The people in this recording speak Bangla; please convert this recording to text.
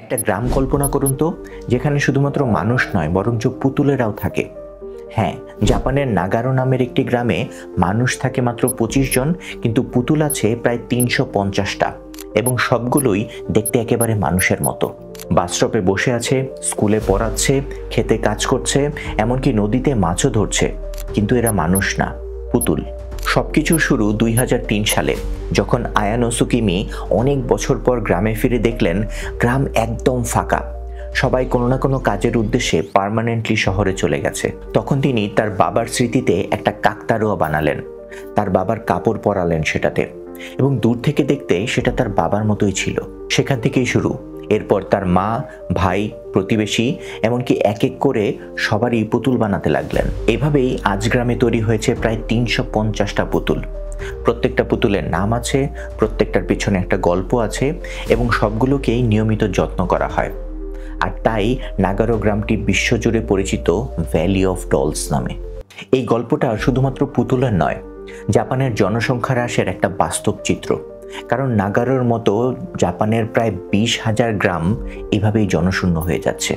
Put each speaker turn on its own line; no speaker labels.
একটা গ্রাম কল্পনা করুন তো, যেখানে শুধুমাত্র মানুষ নয় বরঞ্চ পুতুলেরাও থাকে। হ্যাঁ, জাপানের নাগারো নামের একটি গ্রামে মানুষ থাকে মাত্র 25 জন, কিন্তু পুতুল আছে প্রায় 350টা এবং সবগুলোই দেখতে একেবারে মানুষের মতো। বাস স্টপে বসে আছে, স্কুলে পড়াচ্ছে, খেতে কাজ করছে, এমনকি নদীতে মাছও ধরছে, কিন্তু এরা মানুষ না, পুতুল। সবকিছু শুরু 2003 সালে, যখন আয়ানো সুকিমি অনেক বছর পর গ্রামে ফিরে দেখলেন গ্রাম একদম ফাঁকা। সবাই কোনো না কোনো কাজের উদ্দেশ্যে পার্মানেন্টলি শহরে চলে গেছে। তখন তিনি তার বাবার স্মৃতিতে একটা কাকতাড়ুয়া বানালেন, তার বাবার কাপড় পরালেন সেটাতে, এবং দূর থেকে দেখতে সেটা তার বাবার মতোই ছিল। সেখান থেকেই শুরু। এরপর তার মা, ভাই, প্রতিবেশী, এমনকি এক এক করে সবারই পুতুল বানাতে লাগলেন। এভাবেই আজ গ্রামে তৈরি হয়েছে প্রায় 350টা পুতুল। প্রত্যেকটা পুতুলের নাম আছে, প্রত্যেকটার পিছনে একটা গল্প আছে, এবং সবগুলোকেই নিয়মিত যত্ন করা হয়। আর তাই নাগারো গ্রামটি বিশ্বজুড়ে পরিচিত ভ্যালি অফ ডলস নামে। এই গল্পটা শুধুমাত্র পুতুলের নয়, জাপানের জনসংখ্যা হ্রাসের একটা বাস্তব চিত্র। কারণ নাগারোর মতো জাপানের প্রায় 20,000 গ্রাম এভাবেই জনশূন্য হয়ে যাচ্ছে।